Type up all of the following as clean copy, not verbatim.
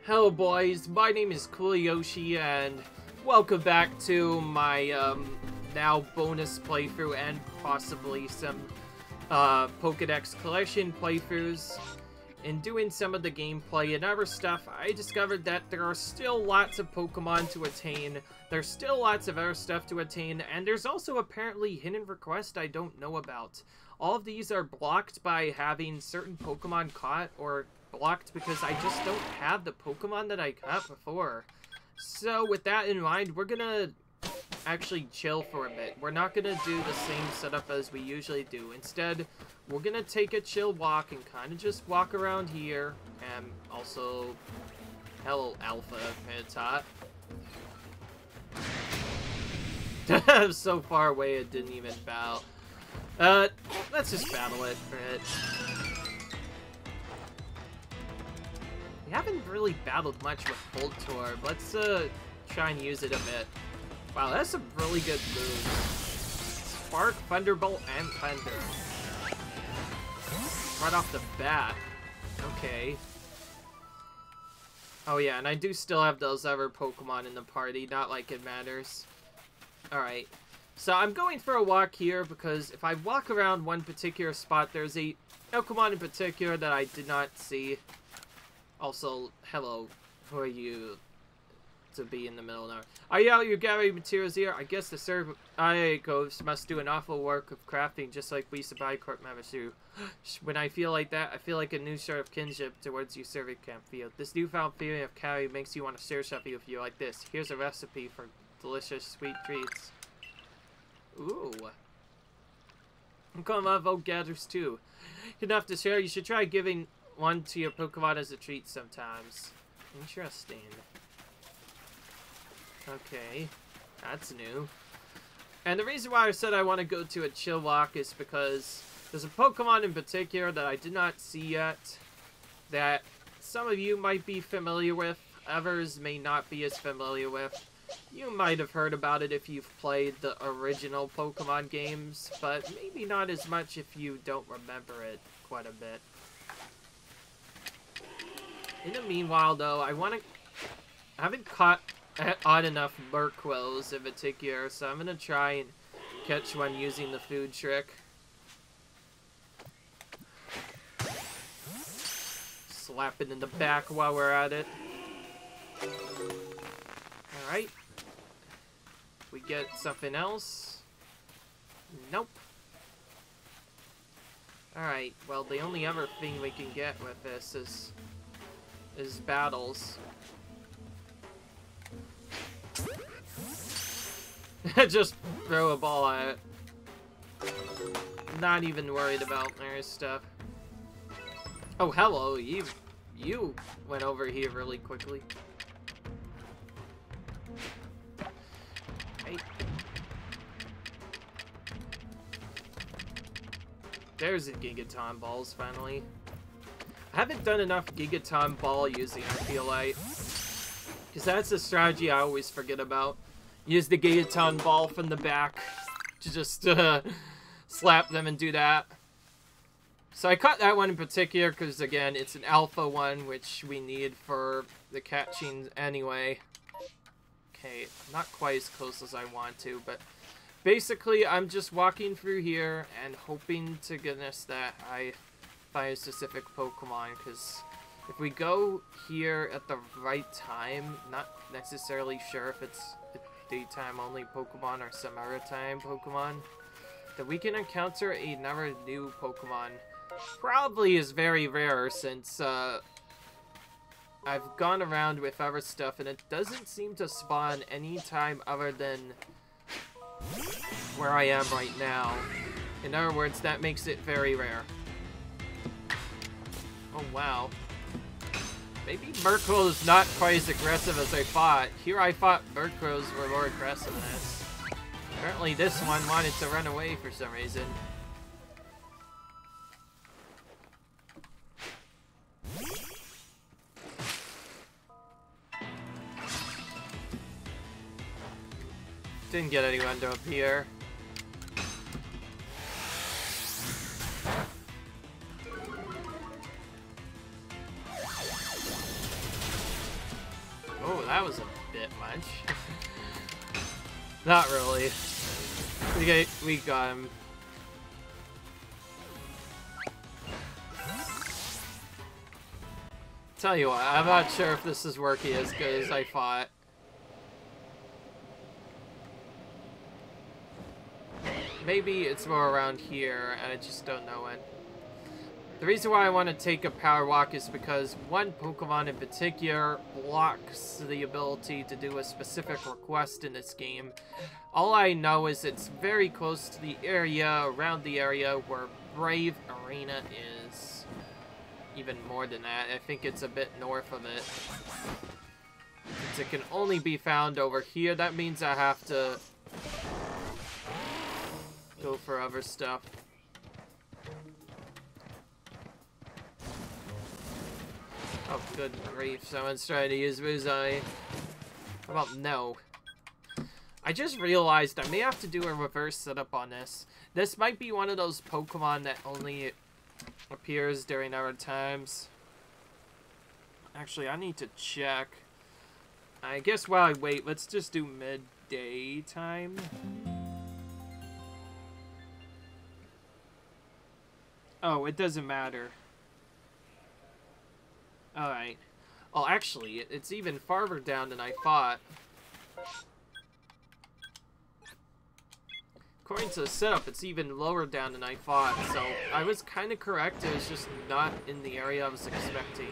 Hello boys, my name is Yoshi, and welcome back to my now bonus playthrough and possibly some Pokédex collection playthroughs. In doing some of the gameplay and other stuff, I discovered that there are still lots of Pokemon to attain, there's still lots of other stuff to attain, and there's also apparently hidden requests I don't know about. All of these are blocked by having certain Pokemon caught, or blocked because I just don't have the Pokemon that I caught before. So with that in mind, we're gonna actually chill for a bit. We're not gonna do the same setup as we usually do. Instead, we're gonna take a chill walk and kind of just walk around here. And also, hello Alpha, it's hot. I'm so far away it didn't even battle. Let's just battle it for it. We haven't really battled much with Voltorb. Let's try and use it a bit. Wow, that's a really good move. Spark, Thunderbolt, and Thunder. Right off the bat. Okay. Oh yeah, and I do still have those other Pokemon in the party, not like it matters. Alright. So I'm going for a walk here because if I walk around one particular spot, there's a Pokemon in particular that I did not see. Also, hello, who are you to be in the middle now? Are you out your gathering materials here? I guess the Survivors must do an awful work of crafting just like we Sabai Corp members do. When I feel like that, I feel like a new sort of kinship towards you serving camp field. This newfound feeling of carry makes you want to share something with you like this. Here's a recipe for delicious sweet treats. Ooh. Come on, vote gatherers too. Enough to share, you should try giving one to your Pokemon as a treat sometimes. Interesting. Okay, that's new. And the reason why I said I want to go to a chill walk is because there's a Pokemon in particular that I did not see yet that some of you might be familiar with, others may not be as familiar with. You might have heard about it if you've played the original Pokemon games, but maybe not as much if you don't remember it quite a bit. In the meanwhile, though, I haven't caught on enough Murkrows in particular, so I'm gonna try and catch one using the food trick. Slap it in the back while we're at it. Alright. We get something else? Nope. Alright, well, the only other thing we can get with this is battles. Just throw a ball at it. Not even worried about their stuff. Oh, hello, you went over here really quickly. Hey. There's the Gigaton balls, finally. I haven't done enough Gigaton ball using, I feel like. Because that's a strategy I always forget about. Use the Gigaton ball from the back to just slap them and do that. So I caught that one in particular because, again, it's an alpha one, which we need for the catching anyway. Okay, not quite as close as I want to, but basically I'm just walking through here and hoping to goodness that I find a specific Pokemon, because if we go here at the right time, not necessarily sure if it's a daytime only Pokemon or some other time Pokemon, that we can encounter another new Pokemon. Probably is very rare since I've gone around with other stuff and it doesn't seem to spawn any time other than where I am right now. In other words, that makes it very rare. Oh wow. Maybe Murkrow is not quite as aggressive as I thought. Here I thought Murkrows were more aggressive than this. Apparently this one wanted to run away for some reason. Didn't get anyone to appear. Oh, that was a bit much. Not really. We got him. Tell you what, I'm not sure if this is working as good as I thought. Maybe it's more around here, and I just don't know it. The reason why I want to take a power walk is because one Pokemon in particular blocks the ability to do a specific request in this game. All I know is it's very close to the area, around the area where Brave Arena is. Even more than that, I think it's a bit north of it. Since it can only be found over here, that means I have to go for other stuff. Oh, good grief, someone's trying to use Bullseye. How about no? I just realized I may have to do a reverse setup on this. This might be one of those Pokemon that only appears during our times. Actually, I need to check. I guess while I wait, let's just do midday time. Oh, it doesn't matter. Alright. Oh, actually, it's even farther down than I thought. According to the setup, it's even lower down than I thought, so I was kind of correct. It was just not in the area I was expecting.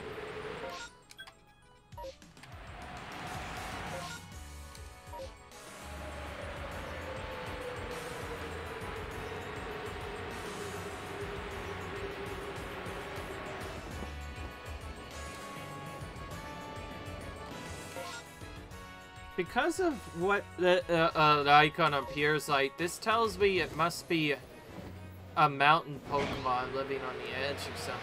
Because of what the icon appears like, this tells me it must be a mountain Pokemon living on the edge or something.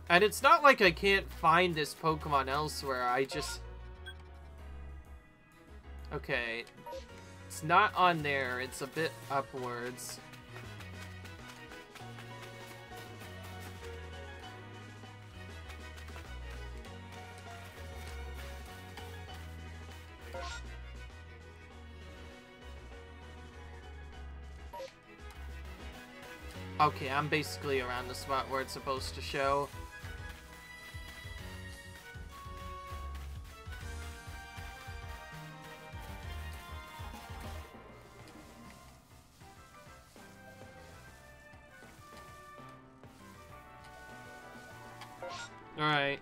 And it's not like I can't find this Pokemon elsewhere, I just... Okay. It's not on there, it's a bit upwards. Okay, I'm basically around the spot where it's supposed to show. Alright.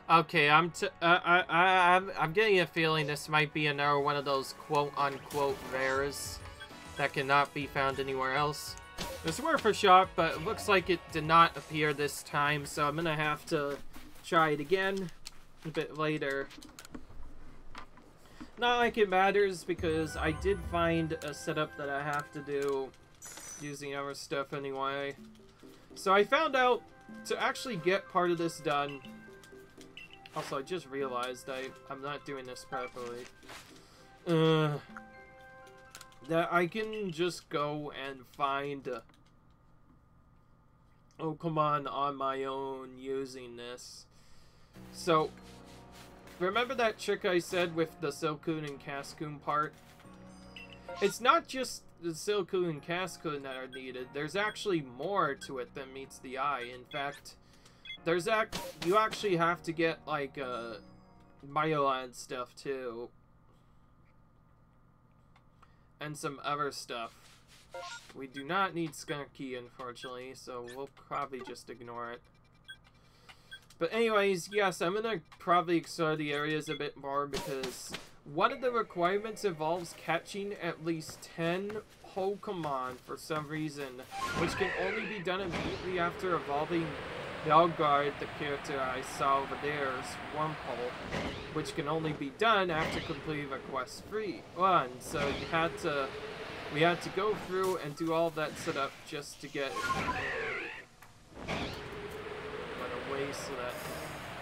Okay, I'm getting a feeling this might be another one of those quote-unquote rares that cannot be found anywhere else. It's worth a shot, but it looks like it did not appear this time, so I'm gonna have to try it again a bit later. Not like it matters, because I did find a setup that I have to do using other stuff anyway. So I found out to actually get part of this done. Also, I just realized I'm not doing this properly. That I can just go and find Pokemon on my own using this. So, remember that trick I said with the Silcoon and Cascoon part? It's not just the Silcoon and Cascoon that are needed. There's actually more to it than meets the eye. In fact, you actually have to get, like, Myoland stuff, too. And some other stuff. We do not need Skunky, unfortunately, so we'll probably just ignore it. But anyways, yes, I'm gonna probably explore the areas a bit more because one of the requirements involves catching at least 10 Pokémon for some reason, which can only be done immediately after evolving Belgard, the character I saw over there's Wurmple, which can only be done after completing a quest-free one. So we had to go through and do all that setup just to get away so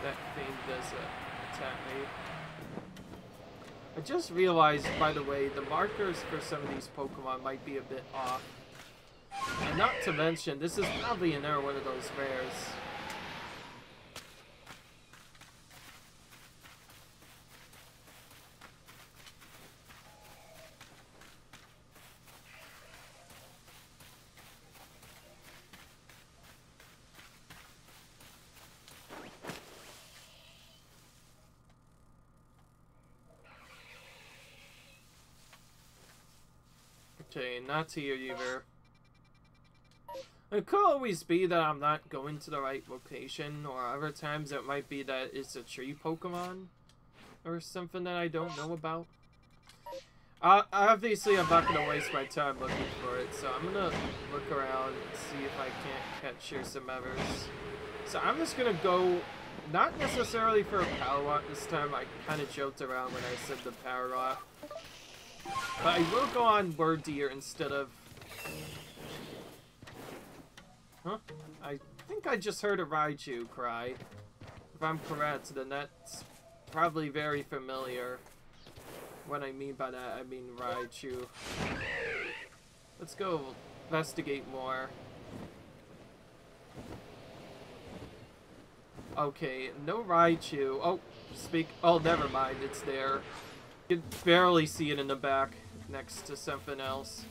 that thing doesn't attack me. I just realized, by the way, the markers for some of these Pokemon might be a bit off. And not to mention, this is probably another one of those rares. Okay, not to you either. It could always be that I'm not going to the right location, or other times it might be that it's a tree Pokemon, or something that I don't know about. Obviously, I'm not going to waste my time looking for it, so I'm going to look around and see if I can't capture some others. So I'm just going to go, not necessarily for a Power Rot this time. I kind of joked around when I said the Power Rot. But I will go on Word Deer instead of... Huh? I think I just heard a Raichu cry. If I'm correct, then that's probably very familiar. What I mean by that, I mean Raichu. Let's go investigate more. Okay, no Raichu. Oh, oh, never mind, it's there. You can barely see it in the back next to something else.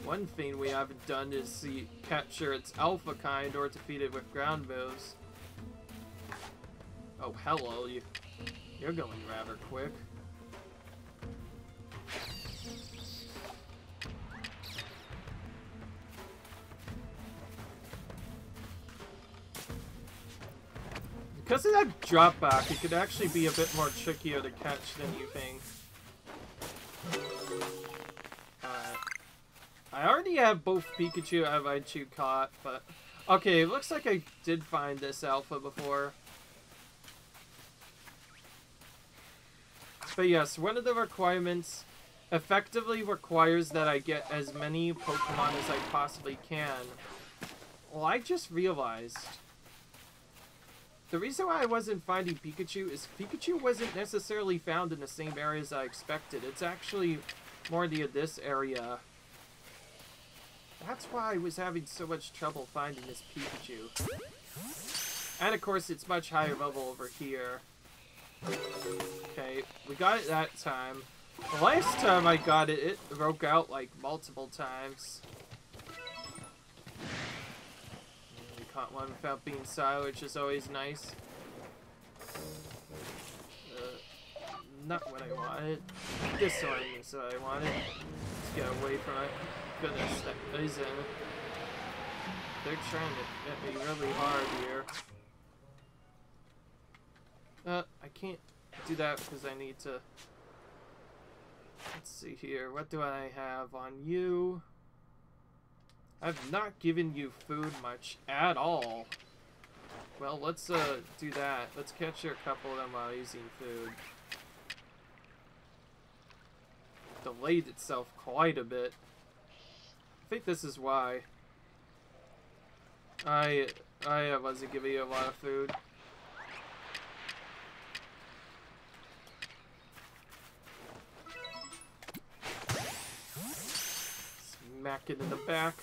One thing we haven't done is capture its alpha kind or defeat it with ground moves. Oh, hello, you're going rather quick. Because of that drop back, it could actually be a bit more trickier to catch than you think. I already have both Pikachu and Raichu caught, but... Okay, it looks like I did find this alpha before. But yes, one of the requirements effectively requires that I get as many Pokemon as I possibly can. Well, I just realized... The reason why I wasn't finding Pikachu is Pikachu wasn't necessarily found in the same areas I expected. It's actually more near this area. That's why I was having so much trouble finding this Pikachu. And of course, it's much higher level over here. Okay, we got it that time. The last time I got it, it broke out like multiple times. We caught one without being silent, which is always nice. Not what I wanted. This one is what I wanted. Let's get away from it. Goodness, that poison. They're trying to get me really hard here. I can't do that because I need to... Let's see here. What do I have on you? I've not given you food much at all. Well, let's do that. Let's capture a couple of them while using food. Delayed itself quite a bit. I think this is why. I wasn't giving you a lot of food. Smack it in the back.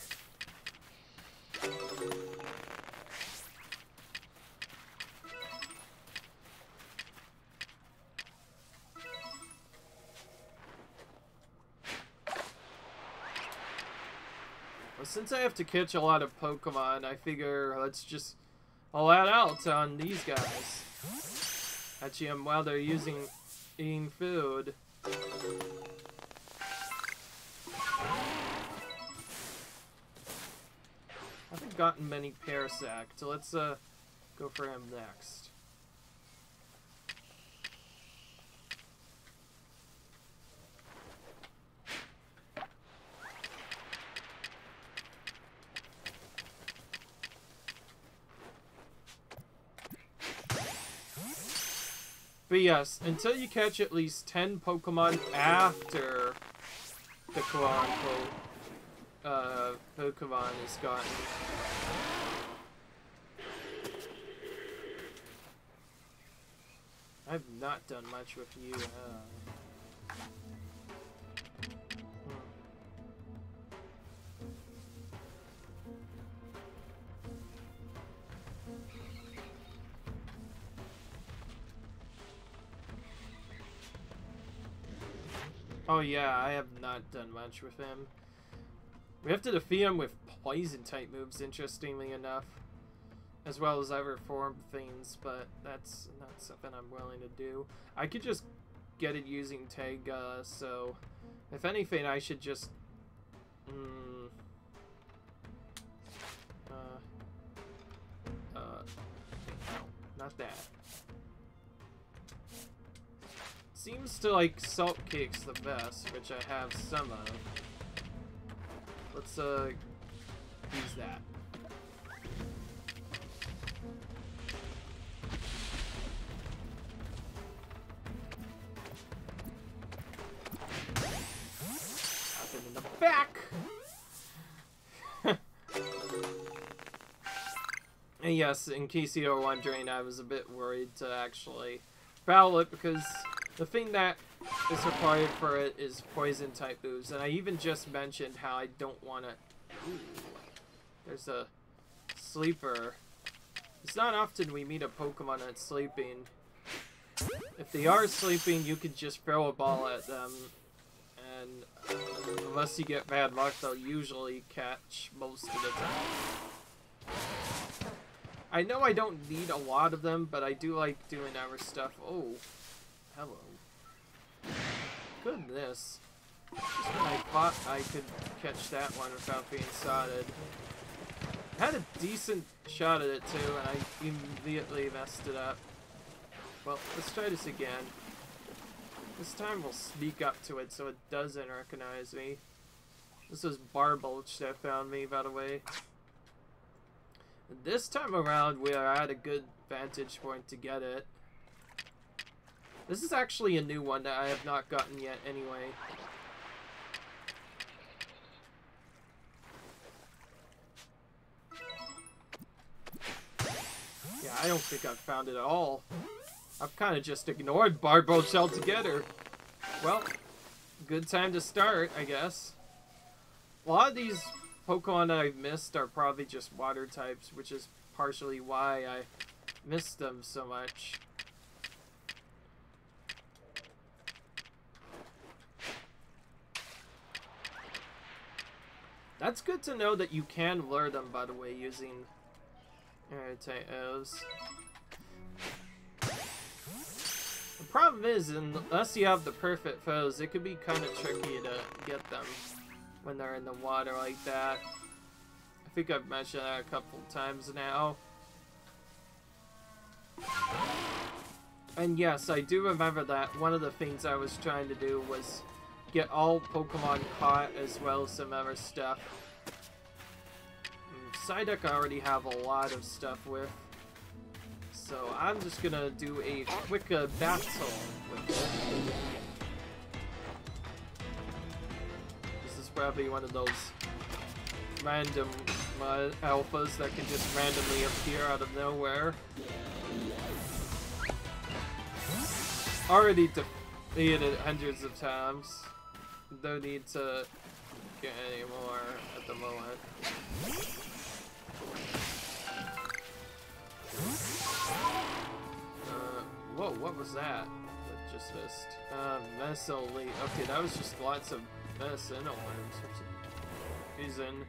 Since I have to catch a lot of Pokemon, I figure let's just all that out on these guys. Actually, while they're using eating food. I haven't gotten many Parasect, so let's go for him next. But yes, until you catch at least 10 Pokemon after the quote-unquote Pokemon is gotten. I've not done much with you. Oh yeah, I have not done much with him. We have to defeat him with poison-type moves, interestingly enough. As well as other form things, but that's not something I'm willing to do. I could just get it using Taiga, so... If anything, I should just... no, not that. Seems to like Salt Cake's the best, which I have some of. Let's use that. Nothing in the back. And yes, in case you were wondering, I was a bit worried to actually battle it because the thing that is required for it is poison type moves, and I even just mentioned how I don't want to. There's a sleeper. It's not often we meet a Pokemon that's sleeping. If they are sleeping, you can just throw a ball at them, and unless you get bad luck, they'll usually catch most of the time. I know I don't need a lot of them, but I do like doing other stuff. Oh. Hello. Goodness. Just when I thought I could catch that one without being spotted. I had a decent shot at it too, and I immediately messed it up. Well, let's try this again. This time we'll sneak up to it so it doesn't recognize me. This was Barbulch that found me, by the way. And this time around, we are at a good vantage point to get it. This is actually a new one that I have not gotten yet anyway. Yeah, I don't think I've found it at all. I've kind of just ignored Barbulch altogether. Well, good time to start, I guess. A lot of these Pokemon that I've missed are probably just water types, which is partially why I missed them so much. That's good to know that you can lure them, by the way, using Arceus. The problem is, unless you have the perfect foes, it could be kind of tricky to get them when they're in the water like that. I think I've mentioned that a couple times now. And yes, I do remember that one of the things I was trying to do was get all Pokemon caught as well as some other stuff. Psyduck I already have a lot of stuff with. So I'm just gonna do a quick battle with it. This is probably one of those random alphas that can just randomly appear out of nowhere. Already defeated it hundreds of times. No need to get any more at the moment. Whoa, what was that? That just missed. Medicine Elite. Okay, that was just lots of medicinal worms for some reason.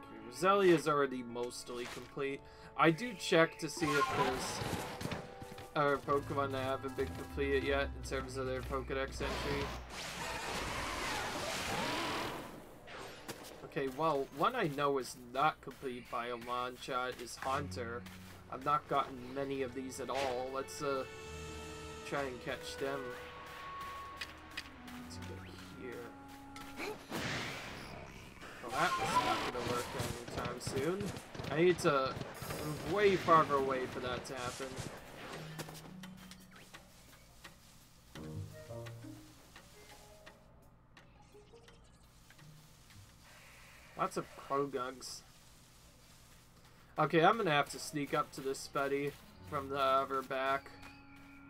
Okay, was Zellia is already mostly complete. I do check to see if there's Pokemon that haven't been completed yet in terms of their Pokedex entry. Okay, well, one I know is not complete by a long shot is Haunter. I've not gotten many of these at all. Let's try and catch them. Let's go here. Well, that was not gonna work anytime soon. I need to move way farther away for that to happen. Lots of Crogugs. Okay, I'm gonna have to sneak up to this buddy from the other back,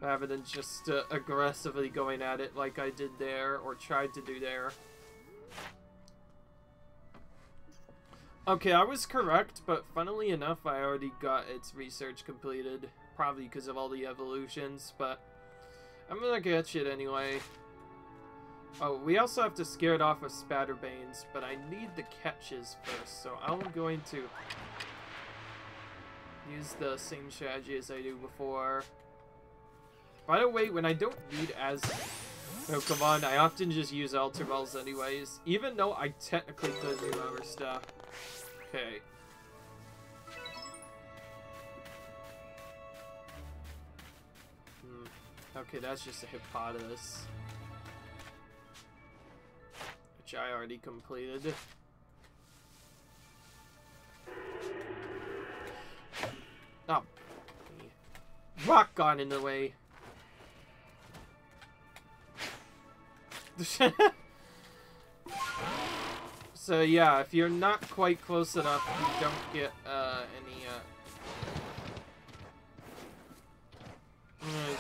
rather than just aggressively going at it like I did there, or tried to do there. Okay, I was correct, but funnily enough, I already got its research completed, probably because of all the evolutions, but I'm gonna catch it anyway. Oh, we also have to scare it off with Spatterbanes, but I need the catches first, so I'm going to use the same strategy as I do before. By the way, when I don't need as Pokemon, I often just use Ultra Balls anyways, even though I technically could do other stuff. Okay. Okay, that's just a Hippopotamus, which I already completed. Oh. Rock got in the way. So yeah, if you're not quite close enough, you don't get any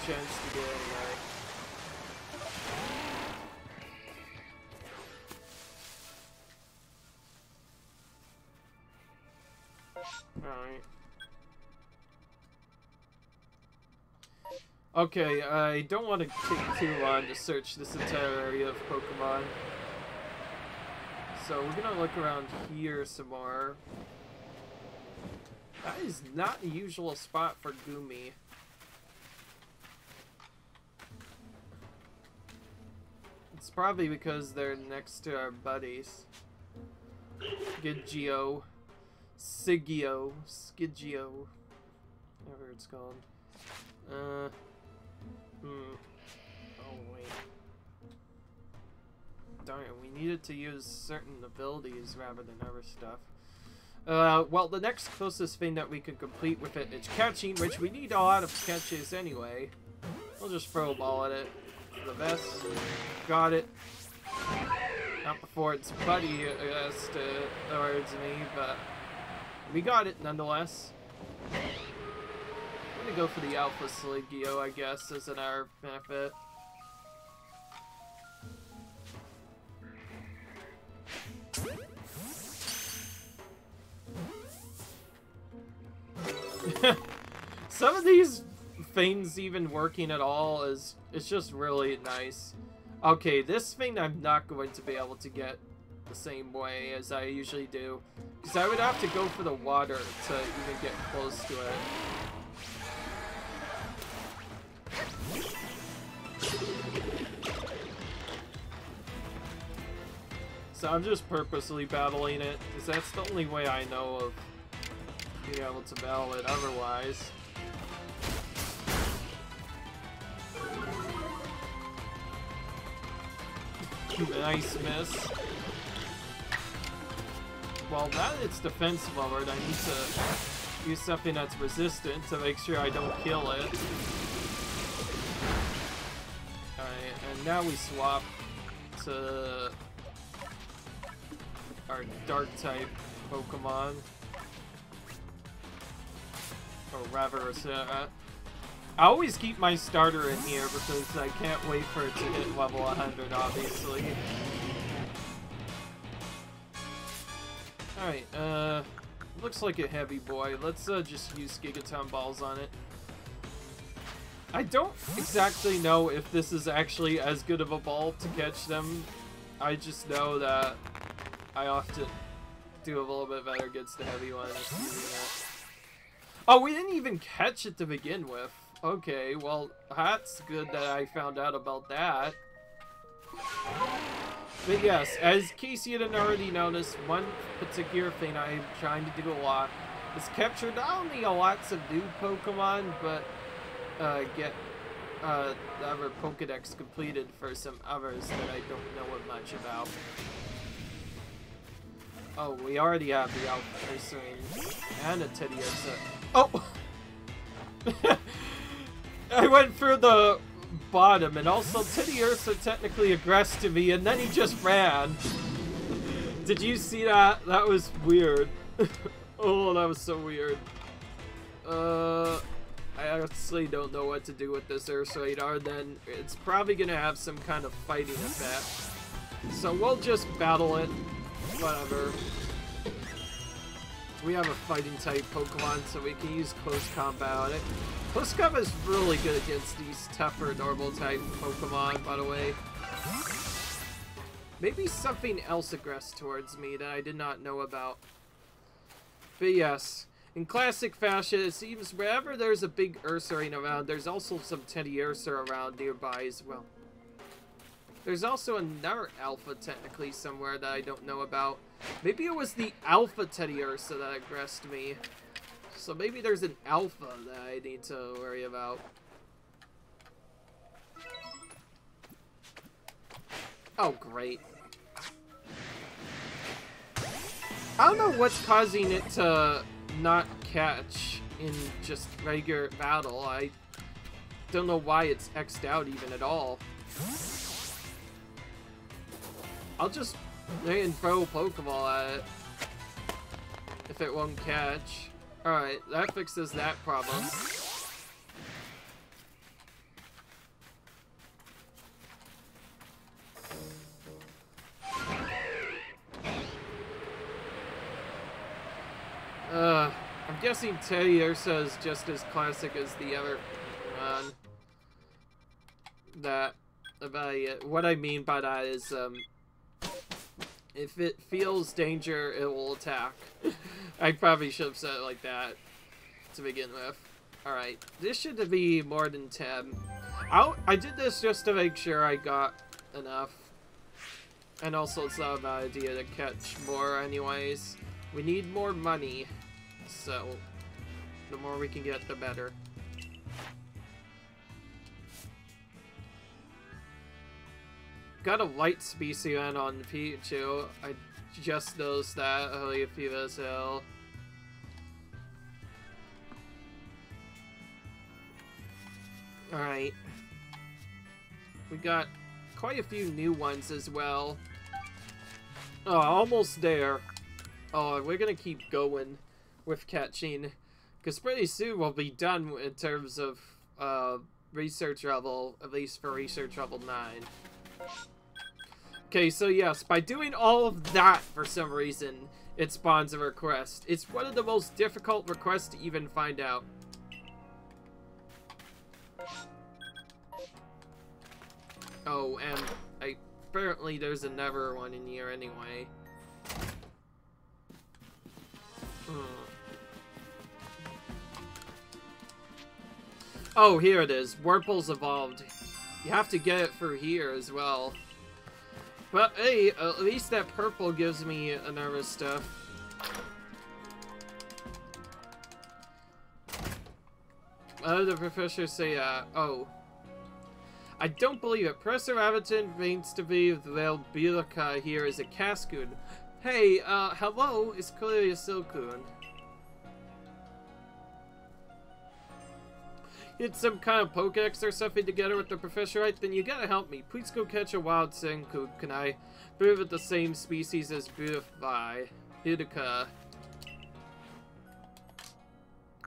chance to get anyway. Alright. Okay, I don't want to take too long to search this entire area of Pokemon. So we're gonna look around here some more. That is not the usual spot for Goomy. It's probably because they're next to our buddies. Skidgeo. Sigio. Skidgeo. Whatever it's called. Oh, wait. Darn it, we needed to use certain abilities rather than other stuff. Well, the next closest thing that we can complete with it is catching, which we need a lot of catches anyway. We'll just throw a ball at it. The best. Got it. Not before its buddy towards me, but we got it nonetheless. I'm gonna go for the Alpha Sligio, I guess, as an our benefit. Some of these things even working at all is it's just really nice. Okay, this thing I'm not going to be able to get the same way as I usually do, because I would have to go for the water to even get close to it. So I'm just purposely battling it, because that's the only way I know of being able to battle it otherwise. Nice miss. Well, now that it's defense lowered, I need to use something that's resistant to make sure I don't kill it. Alright, and now we swap to our dark type Pokemon. Or rather, I always keep my starter in here because I can't wait for it to hit level 100, obviously. Alright, looks like a heavy boy. Let's just use Gigaton Balls on it. I don't exactly know if this is actually as good of a ball to catch them. I just know that I often do a little bit better against the heavy one. Oh, we didn't even catch it to begin with. Okay, well, that's good that I found out about that. But yes, as case you didn't already notice, one particular thing I'm trying to do a lot is capture not only lots of new Pokemon, but get the other Pokedex completed for some others that I don't know much about. Oh, we already have the Alpha Ursaring and a Teddiursa. Oh! I went through the bottom, and also Teddiursa technically aggressed to me, and then he just ran. Did you see that? That was weird. Oh, that was so weird. I honestly don't know what to do with this Ursaring, other than it's probably gonna have some kind of fighting effect. So we'll just battle it. Whatever. We have a fighting type Pokemon, so we can use close combat on it. Close combat is really good against these tougher normal type Pokemon, by the way. Maybe something else aggressed towards me that I did not know about. But yes, in classic fashion, it seems wherever there's a big Ursaring around, there's also some Teddiursa around nearby as well. There's also another Alpha technically somewhere that I don't know about. Maybe it was the Alpha Teddiursa that aggressed me. So maybe there's an Alpha that I need to worry about. Oh, great. I don't know what's causing it to not catch in just regular battle. I don't know why it's X'd out even at all. I'll just throw a Pokeball at it if it won't catch. Alright, that fixes that problem. I'm guessing Teddiursa is just as classic as the other one. What I mean by that is, if it feels danger, it will attack. I probably should have said it like that to begin with. Alright, this should be more than 10. I did this just to make sure I got enough. And also it's not a bad idea to catch more anyways. We need more money, so the more we can get, the better. Got a light species on Pikachu. I just noticed that. Holy Fever as hell. Alright. We got quite a few new ones as well. Oh, almost there. Oh, we're gonna keep going with catching, because pretty soon we'll be done in terms of research level, at least for research level 9. Okay, so yes, by doing all of that for some reason, it spawns a request. It's one of the most difficult requests to even find out. Oh, and apparently there's another one in here anyway. Oh, here it is. Wurmple's evolved. You have to get it through here as well. But hey, at least that purple gives me another stuff. What did the professor say? Oh. I don't believe it. Professor Aviton means to be the Velbilica here is a Cascoon. Hey, hello, it's clearly a Silcoon. Get some kind of Pokedex or something together with the professor, right? Then you gotta help me. Please go catch a wild Senku. Can I prove it the same species as Boudica?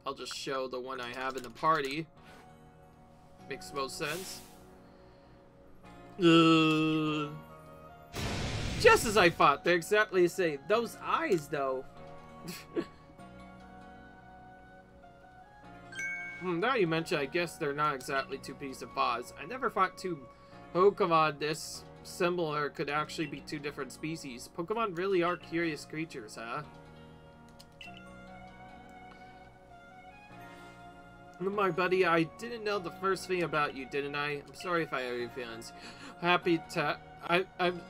I'll just show the one I have in the party. Makes most sense. Just as I thought, they're exactly the same. Those eyes, though. Now you mention, I guess they're not exactly two pieces of paws. I never thought two Pokemon this similar could actually be two different species. Pokemon really are curious creatures, huh? My buddy, I didn't know the first thing about you, didn't I? I'm sorry if I hurt your feelings. Happy to...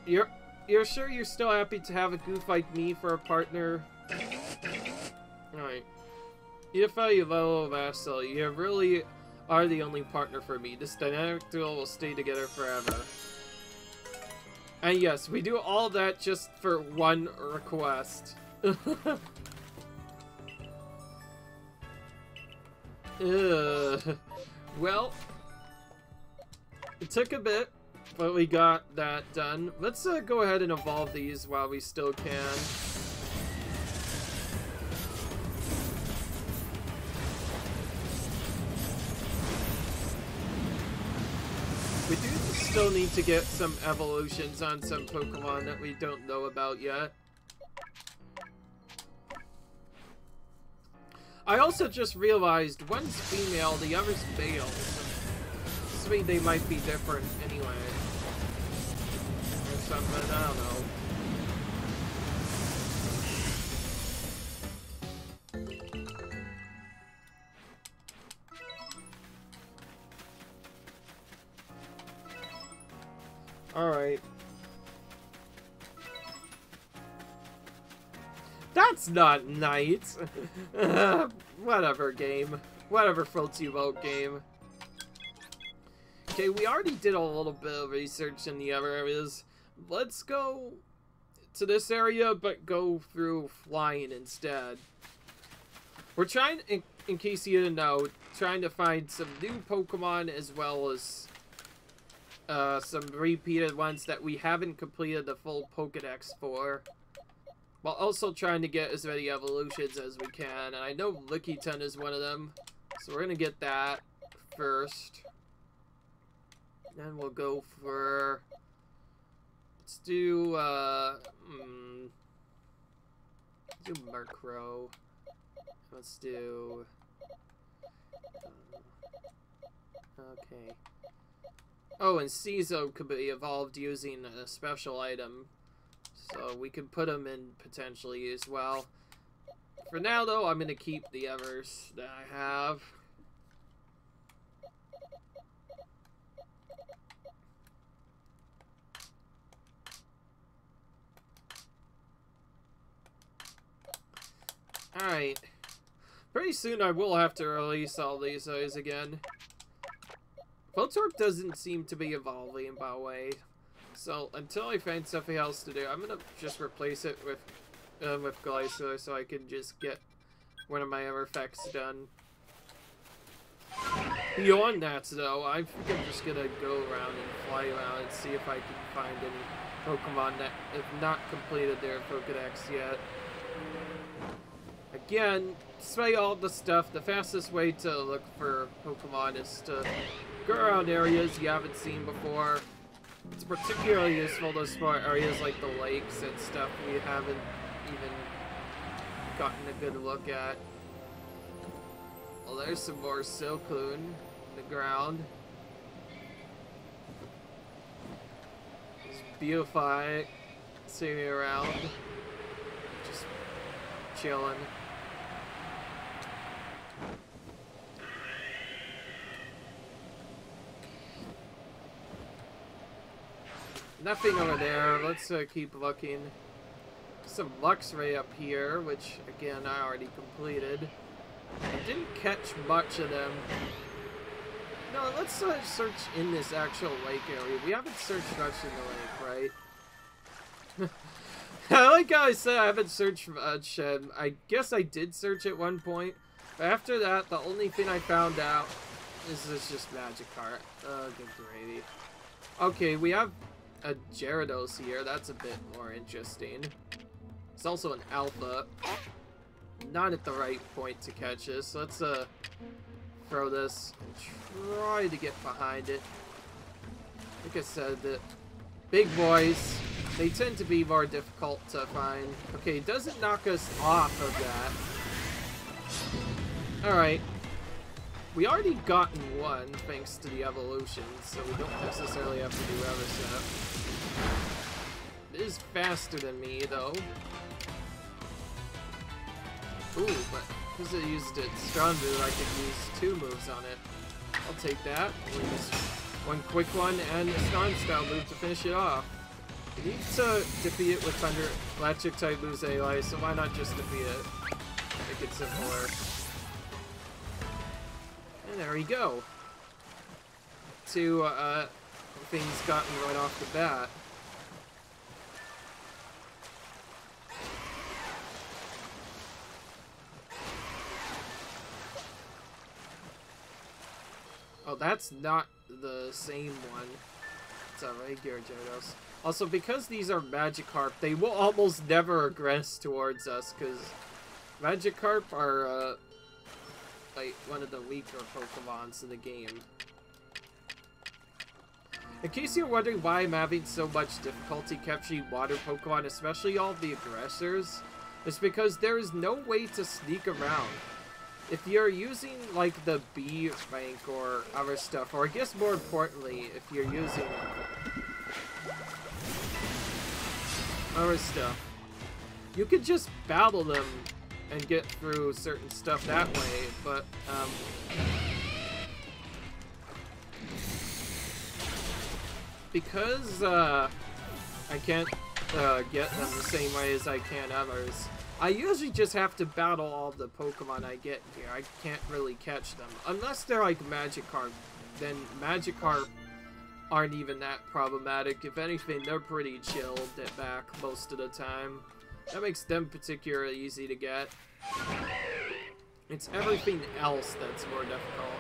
You're sure you're still happy to have a goof like me for a partner? Alright. If I love Vassal, you really are the only partner for me. This dynamic duo will stay together forever. And yes, we do all that just for one request. Well, it took a bit, but we got that done. Let's go ahead and evolve these while we still can. We do still need to get some evolutions on some Pokemon that we don't know about yet. I also just realized one's female, the other's male. This means they might be different anyway. Or something, I don't know. Alright. That's not night. Whatever, game. Whatever floats you boat, game. Okay, we already did a little bit of research in the other areas. Let's go to this area, but go through flying instead. We're trying, in case you didn't know, trying to find some new Pokemon as well as some repeated ones that we haven't completed the full Pokédex for. While also trying to get as many evolutions as we can. And I know Lickitung is one of them. So we're going to get that first. Then we'll go for... Let's do Murkrow. Let's do... okay. Oh, and Cizo could be evolved using a special item. So we could put them in potentially as well. For now, though, I'm going to keep the others that I have. Alright. Pretty soon I will have to release all these guys again. Voltorb doesn't seem to be evolving, by the way. So, until I find something else to do, I'm gonna just replace it with Glycer so I can just get one of my other effects done. Beyond that, though, I think I'm just gonna go around and fly around and see if I can find any Pokemon that have not completed their Pokédex yet. Again, despite all the stuff, the fastest way to look for Pokemon is to go around areas you haven't seen before. It's particularly useful to explore areas like the lakes and stuff we haven't even gotten a good look at. Well, there's some more Silcoon in the ground. It's beautiful seeing me around. Just chilling. Nothing over there. Let's keep looking. Some Luxray up here, which, again, I already completed. I didn't catch much of them. No, let's search in this actual lake area. We haven't searched much in the lake, right? I like how I said I haven't searched much, and I guess I did search at one point. But after that, the only thing I found out is this just Magikarp. Oh, good gravy. Okay, we have a Gyarados here. That's a bit more interesting. It's also an alpha. Not at the right point to catch this. Let's throw this and try to get behind it. Like I said, the big boys, they tend to be more difficult to find. Okay, it doesn't knock us off of that. Alright. We already gotten one thanks to the evolution, so we don't necessarily have to do other stuff. It is faster than me, though. Ooh, but because I used it strong move, I could use 2 moves on it. I'll take that. We'll use one quick one and a stun style move to finish it off. We need to defeat it with Thunder Electric type moves anyway, so why not just defeat it? Make it simpler. And there we go. 2 things gotten right off the bat. Oh, that's not the same one. It's a regular Gyarados. Also, because these are Magikarp, they will almost never aggress towards us, because Magikarp are, like, one of the weaker Pokemons in the game. In case you're wondering why I'm having so much difficulty capturing water Pokemon, especially all the aggressors, it's because there is no way to sneak around. If you're using, like, the B rank or other stuff, or I guess more importantly, if you're using other stuff, you could just battle them and get through certain stuff that way, but, because, I can't, get them the same way as I can others, I usually just have to battle all the Pokemon I get here. I can't really catch them. Unless they're like Magikarp, then Magikarp aren't even that problematic. If anything, they're pretty chill at back most of the time. That makes them particularly easy to get. It's everything else that's more difficult.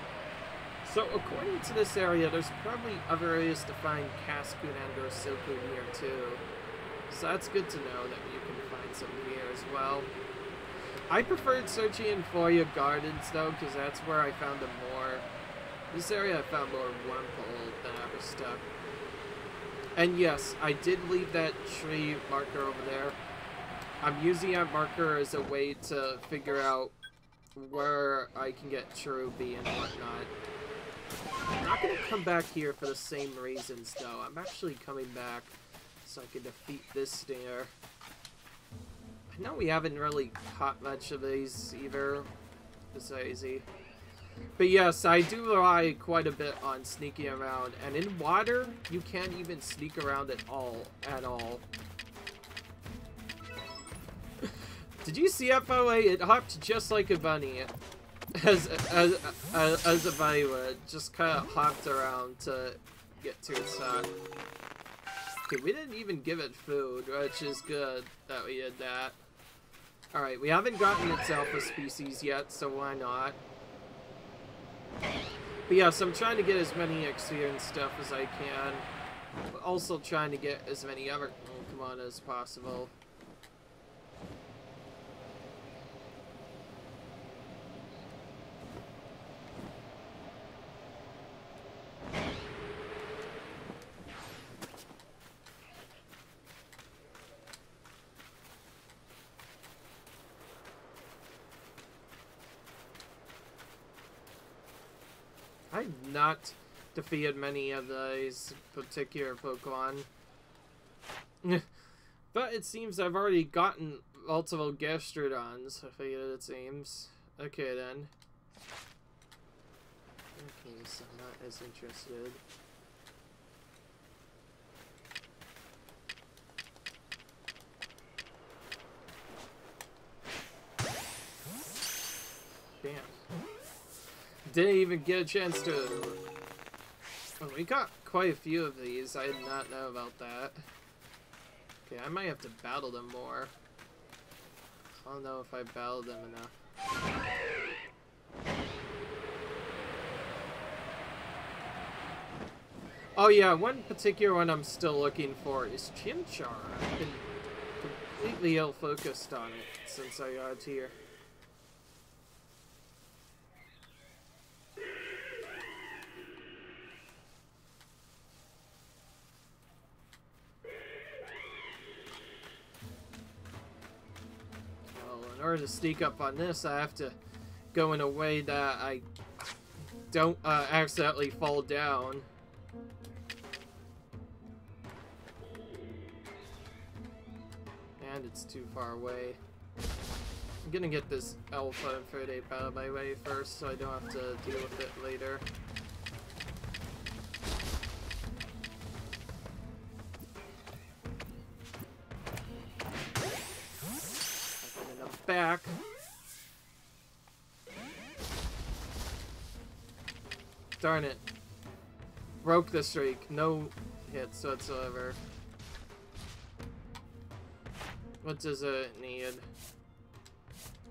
So according to this area, there's probably other areas to find Cascoon and or Silcoon here too. So that's good to know that you can find some here as well. I preferred searching in Foya Gardens though, because that's where I found them more. This area I found more Wurmple than other stuff. And yes, I did leave that tree marker over there. I'm using that marker as a way to figure out where I can get Cherubi and whatnot. I'm not going to come back here for the same reasons though. I'm actually coming back so I can defeat this snare. I know we haven't really caught much of these either. It's easy. But yes, I do rely quite a bit on sneaking around. And in water, you can't even sneak around at all. Did you see that, by the way? It hopped just like a bunny. As a bunny would. Just kind of hopped around to get to its side. Okay, we didn't even give it food, which is good that we did that. Alright, we haven't gotten its alpha species yet, so why not? But yes, I'm trying to get as many experience stuff as I can. But also trying to get as many other Pokemon as possible. I've not defeated many of these particular Pokemon. But it seems I've already gotten multiple Gastrodons defeated, it seems. Okay then. Okay, so I'm not as interested. Damn. Didn't even get a chance to... Oh, we got quite a few of these. I did not know about that. Okay, I might have to battle them more. I don't know if I battled them enough. Oh yeah, one particular one I'm still looking for is Chimchar. I've been completely ill-focused on it since I got here. In order to sneak up on this, I have to go in a way that I don't accidentally fall down. And it's too far away. I'm gonna get this Alpha Infernape out of my way first so I don't have to deal with it later. In the back. Darn it. Broke the streak. No hits whatsoever. What does it need?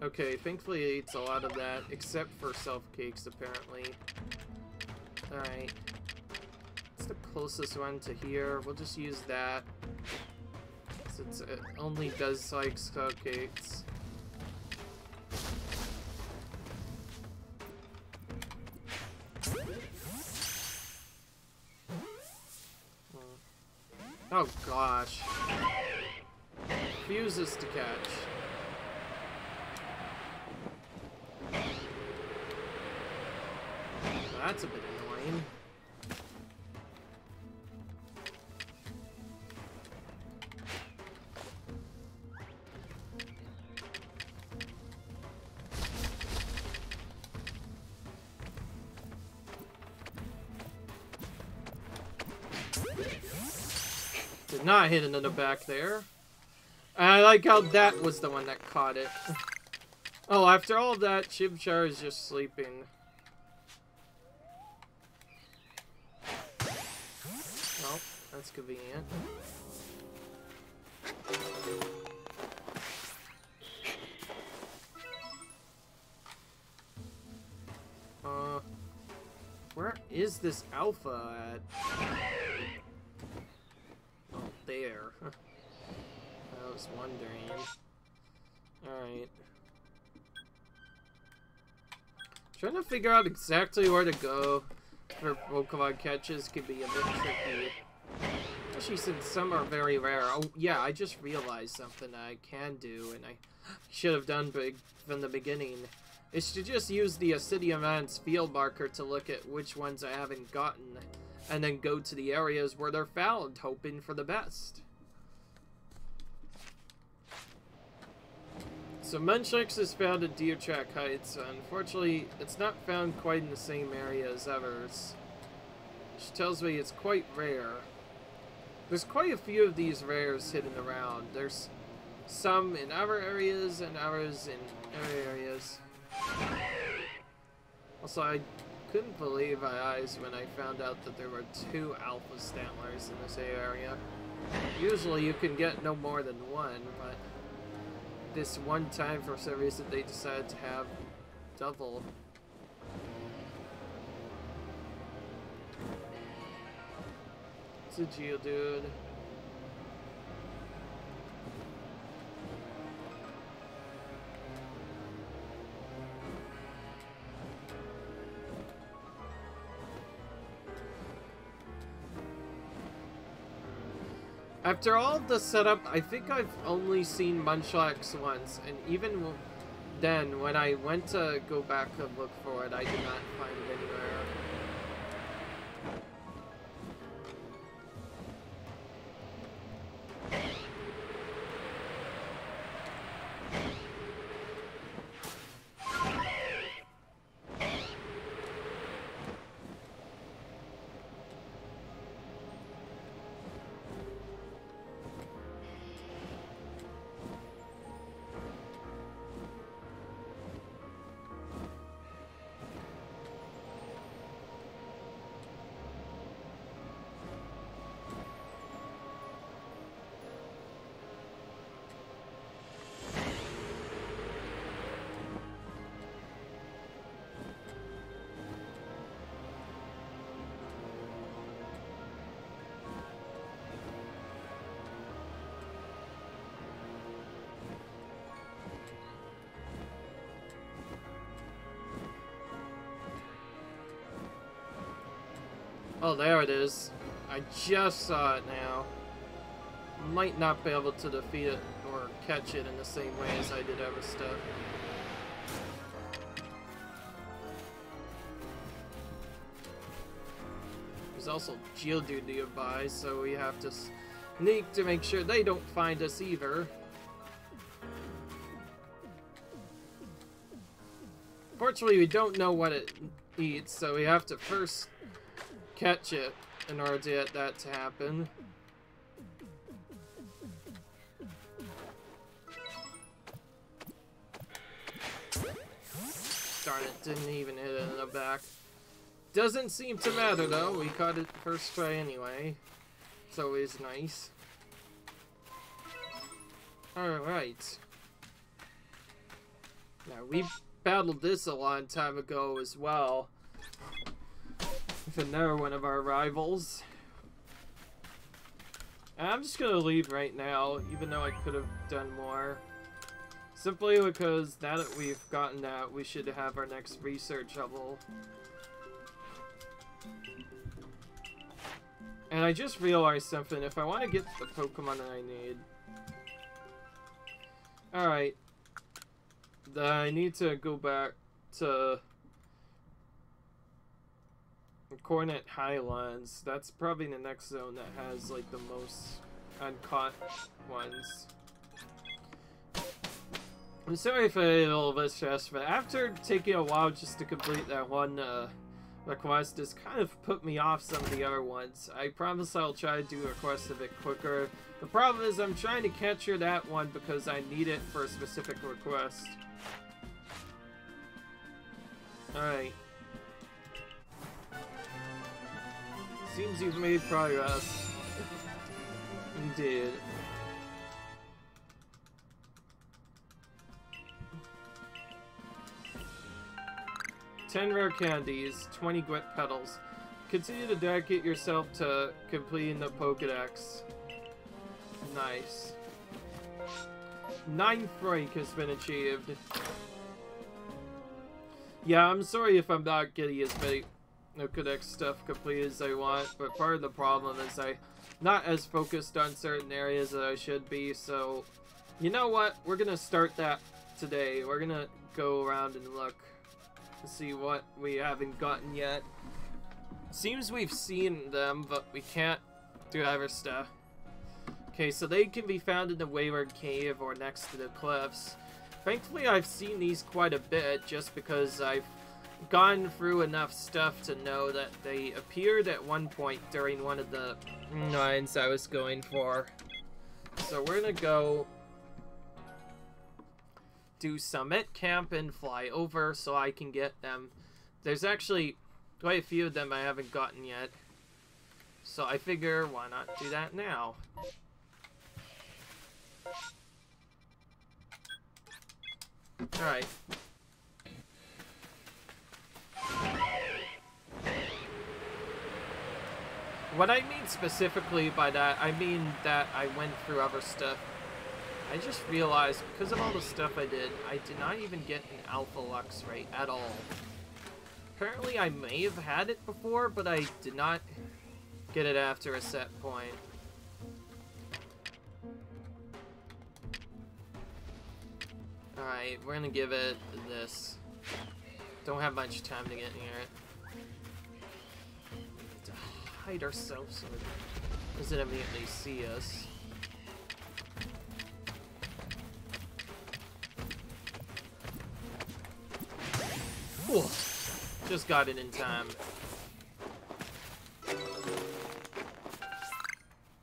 Okay, thankfully it eats a lot of that, except for self-cakes, apparently. Alright. It's the closest one to here. We'll just use that. Since it only does, like, self-cakes. Oh, gosh. Refuses to catch. That's a bit annoying. Did not hit it in the back there. I like how that was the one that caught it. Oh, after all of that, Chimchar is just sleeping. Well, that's convenient. Where is this Alpha at? Oh, there. I was wondering. Alright. Trying to figure out exactly where to go for Pokemon catches can be a bit tricky. Especially since some are very rare. Oh, yeah, I just realized something I can do, and I should have done from the beginning. Is to just use the Obsidian Man's field marker to look at which ones I haven't gotten, and then go to the areas where they're found, hoping for the best. So Munchlax is found in Deer Track Heights. Unfortunately, it's not found quite in the same area as others, which tells me it's quite rare. There's quite a few of these rares hidden around. There's some in our areas and others in other areas. Also, I couldn't believe my eyes when I found out that there were 2 Alpha Stantlers in this area. Usually you can get no more than 1, but this one time for some reason they decided to have double. It's a Geodude. After all the setup, I think I've only seen Munchlax once, and even then, when I went to go back and look for it, I did not find it anywhere. Oh, there it is. I just saw it now. Might not be able to defeat it or catch it in the same way as I did other stuff. There's also Geodude nearby, so we have to sneak to make sure they don't find us either. Fortunately, we don't know what it eats, so we have to first catch it in order to get that to happen. Darn it, didn't even hit it in the back. Doesn't seem to matter though, we caught it first try anyway. It's always nice. Alright. Now, we battled this a long time ago as well. With another one of our rivals. And I'm just gonna leave right now, even though I could have done more. Simply because now that we've gotten that, we should have our next research level. And I just realized something. If I want to get the Pokemon that I need... Alright. I need to go back to... Coronet Highlands. That's probably the next zone that has, like, the most uncaught ones. I'm sorry if I ate a little bit stressed, but after taking a while just to complete that one, request has kind of put me off some of the other ones. I promise I'll try to do requests a bit quicker. The problem is I'm trying to capture that one because I need it for a specific request. Alright. Seems you've made progress. Indeed. "10 rare candies, 20 grit petals. Continue to dedicate yourself to completing the Pokédex." Nice. 9th rank has been achieved. Yeah, I'm sorry if I'm not getting as many Pokédex stuff completed as I want, but part of the problem is I'm not as focused on certain areas that I should be, so... You know what? We're gonna start that today. We're gonna go around and look. See what we haven't gotten yet. Seems we've seen them, but we can't do other stuff. Okay, so they can be found in the Wayward Cave or next to the cliffs. Thankfully, I've seen these quite a bit just because I've gone through enough stuff to know that they appeared at one point during one of the lines I was going for. So we're gonna go do Summit Camp and fly over so I can get them. There's actually quite a few of them I haven't gotten yet. So I figure, why not do that now? Alright. What I mean specifically by that, I mean that I went through other stuff. I just realized, because of all the stuff I did not even get an Alpha Lux rate at all. Apparently I may have had it before, but I did not get it after a set point. Alright, we're gonna give it this. Don't have much time to get near it. We need to hide ourselves so it doesn't immediately see us. Whew. Just got it in time.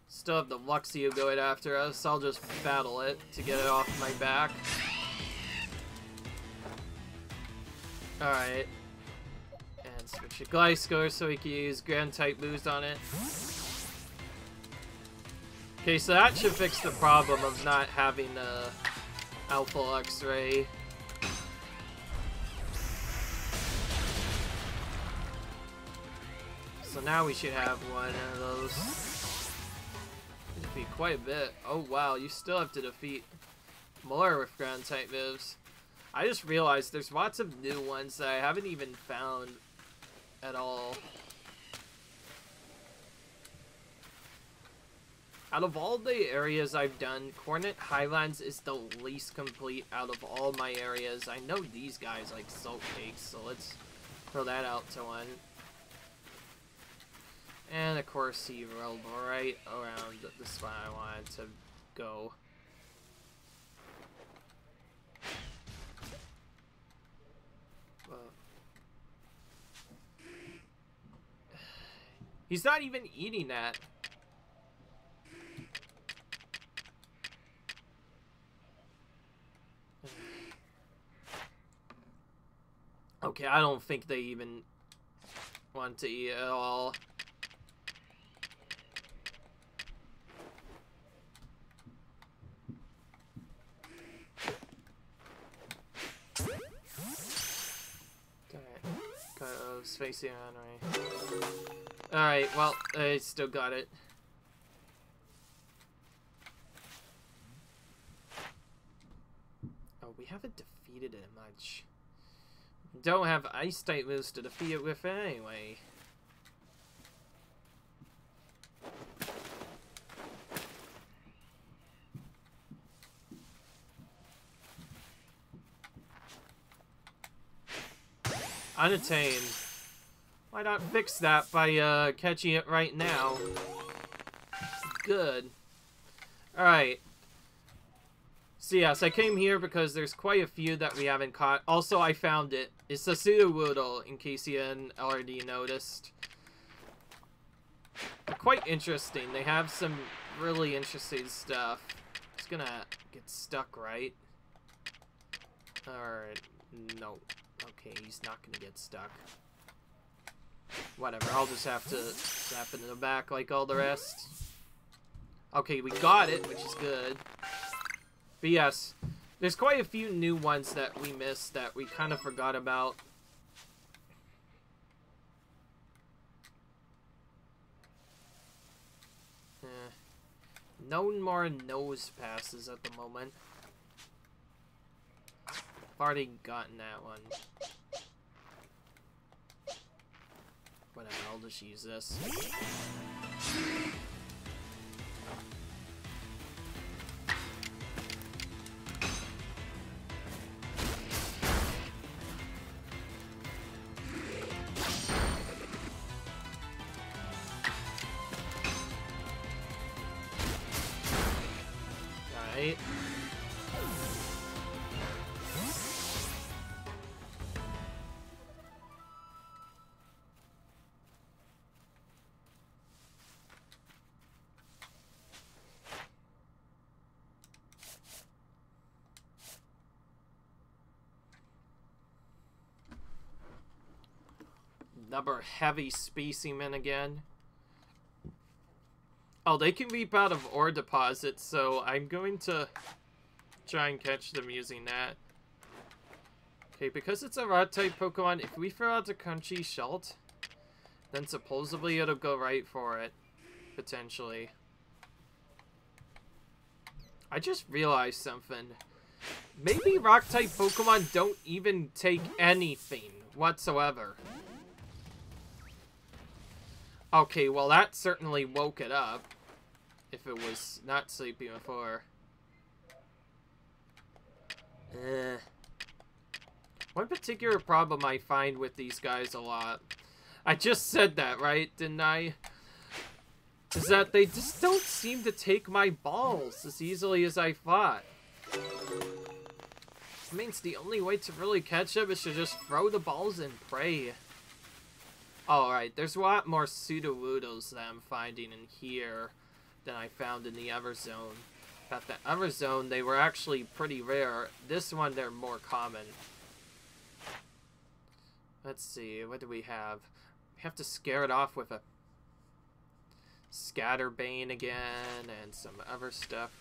Still have the Luxio going after us. I'll just battle it to get it off my back. Alright. And switch to Gliscor so we can use Grand type moves on it. Okay, so that should fix the problem of not having a Alpha Lux Ray. So now we should have one of those. Defeat quite a bit. Oh wow, you still have to defeat more with ground type moves. I just realized there's lots of new ones that I haven't even found at all. Out of all the areas I've done, Coronet Highlands is the least complete out of all my areas. I know these guys like Salt Cakes, so let's throw that out to one. And of course he rolled right around the spot I wanted to go. He's not even eating that. Okay, I don't think they even want to eat at all. Facing on right. Alright, well, I still got it. Oh, we haven't defeated it much. Don't have ice type moves to defeat it with anyway. Unattained. Why not fix that by catching it right now? Good. Alright. So yes, I came here because there's quite a few that we haven't caught. Also, I found it. It's a Sudowoodo, in case you hadn't already noticed. They're quite interesting. They have some really interesting stuff. It's gonna get stuck, right? Or, no. Okay, he's not gonna get stuck. Whatever, I'll just have to snap it in the back like all the rest. Okay, we got it, which is good. But yes, there's quite a few new ones that we missed that we kind of forgot about. No more nose passes at the moment. I've already gotten that one. Whatever, I'll just use this. Alright. Another heavy specimen again. Oh, they can leap out of ore deposits, so I'm going to try and catch them using that. Okay, because it's a rock-type Pokemon, if we throw out a Crunchy Shult, then supposedly it'll go right for it. Potentially. I just realized something. Maybe rock-type Pokemon don't even take anything whatsoever. Okay, well that certainly woke it up. If it was not sleeping before. One particular problem I find with these guys a lot. I just said that, right? Didn't I? Is that they just don't seem to take my balls as easily as I thought. It means the only way to really catch them is to just throw the balls and pray. Alright, there's a lot more Sudowoodos that I'm finding in here than I found in the other zone. At the other zone, they were actually pretty rare. This one, they're more common. Let's see, what do we have? We have to scare it off with a Scatterbane again, and some other stuff.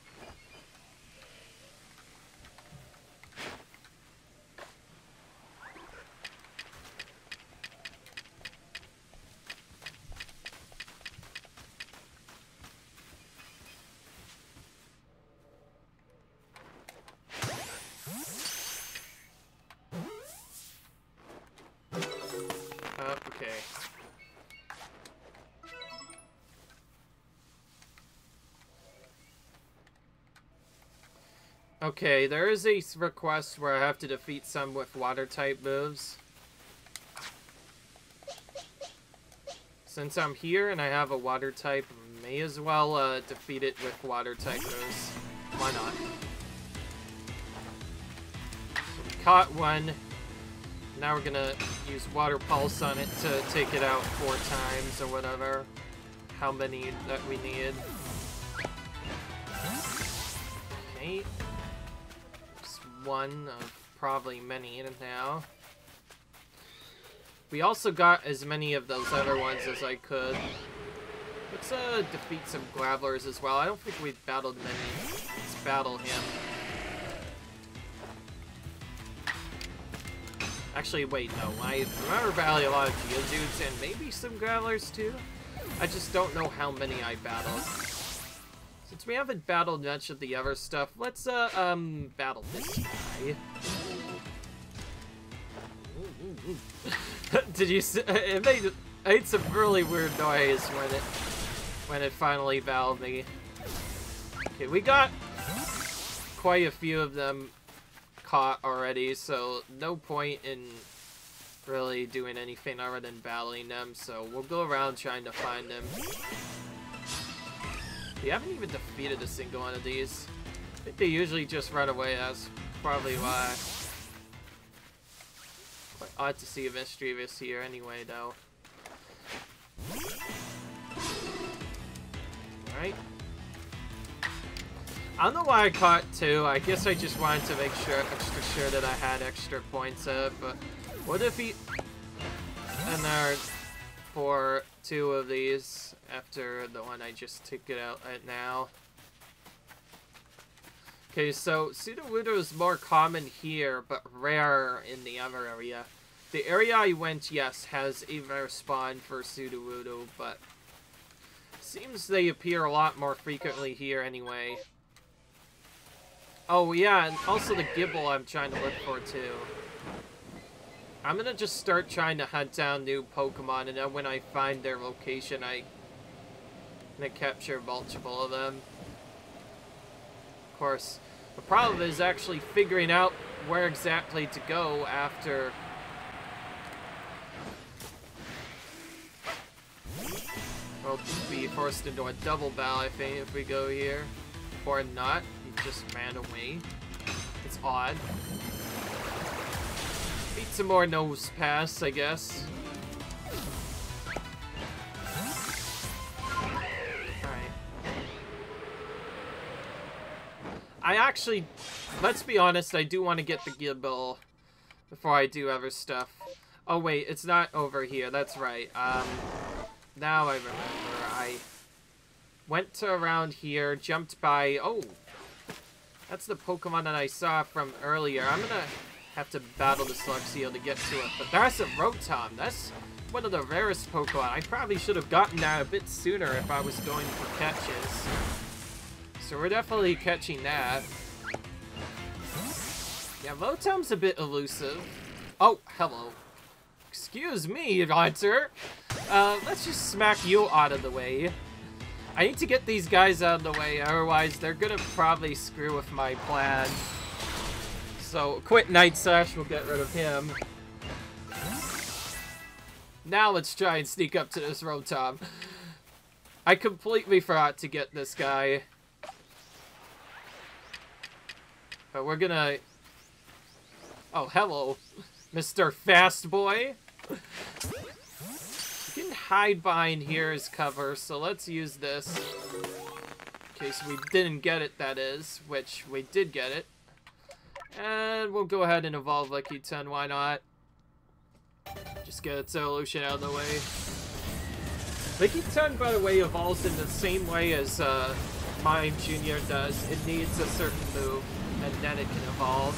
Okay. Okay, there is a request where I have to defeat some with water-type moves. Since I'm here and I have a water type, may as well defeat it with water type moves. Why not? So we caught one. Now we're gonna use Water Pulse on it to take it out 4 times or whatever. How many that we need. Okay. Just one of probably many now. We also got as many of those other ones as I could. Let's defeat some Gravelers as well. I don't think we've battled many. Let's battle him. Actually, wait, no. I remember battling a lot of Geodudes and maybe some Gravelers too. I just don't know how many I battled. Since we haven't battled much of the other stuff, let's battle this guy. Did you see? It made some really weird noise when it finally battled me. Okay, we got quite a few of them caught already, so no point in really doing anything other than battling them, so we'll go around trying to find them. We haven't even defeated a single one of these. I think they usually just run away, that's probably why. Quite odd to see a Mischievous here anyway, though. Alright. I don't know why I caught 2. I guess I just wanted to make sure, extra sure that I had extra points up, but what if he... And there for 2 of these after the one I just took it out at now. Okay, so Sudowoodo is more common here, but rare in the other area. The area I went, yes, has a rare spawn for Sudowoodo, but seems they appear a lot more frequently here anyway. Oh yeah, and also the Gibble I'm trying to look for too. I'm gonna just start trying to hunt down new Pokemon, and then when I find their location, I'm gonna capture multiple of them. Of course, the problem is actually figuring out where exactly to go after. We'll be forced into a double battle, I think, if we go here. Or not. He just ran away. It's odd. Need some more nose pass, I guess. Alright. I actually, let's be honest, I do want to get the Gibble before I do other stuff. Oh wait, it's not over here, that's right. Now I remember, I went to around here, jumped by, oh, that's the Pokemon that I saw from earlier. I'm gonna have to battle the Sluxio to get to it, but that's a Rotom. That's one of the rarest Pokemon. I probably should have gotten that a bit sooner if I was going for catches. So we're definitely catching that. Yeah, Rotom's a bit elusive. Oh, hello. Excuse me, Hunter. Let's just smack you out of the way. I need to get these guys out of the way, otherwise they're gonna probably screw with my plan. So, quit Night Slash, we'll get rid of him. Now let's try and sneak up to this Rotom. I completely forgot to get this guy. But we're gonna... Oh, hello, Mr. Fast Boy. You can hide behind here as cover, so let's use this. In case we didn't get it, that is, which we did get it. And we'll go ahead and evolve Lickitung, why not? Just get its evolution out of the way. Lickitung, by the way, evolves in the same way as Mime Jr. does. It needs a certain move, and then it can evolve.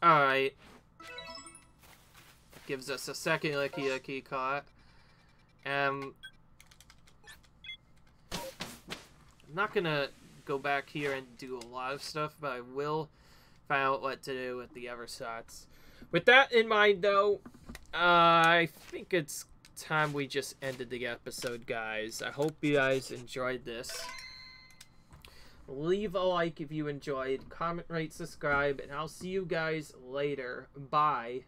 Alright. Gives us a second Licky caught. I'm not gonna go back here and do a lot of stuff, but I will find out what to do with the Eversots. With that in mind, though, I think it's time we just ended the episode, guys. I hope you guys enjoyed this. Leave a like if you enjoyed, comment, rate, subscribe, and I'll see you guys later. Bye.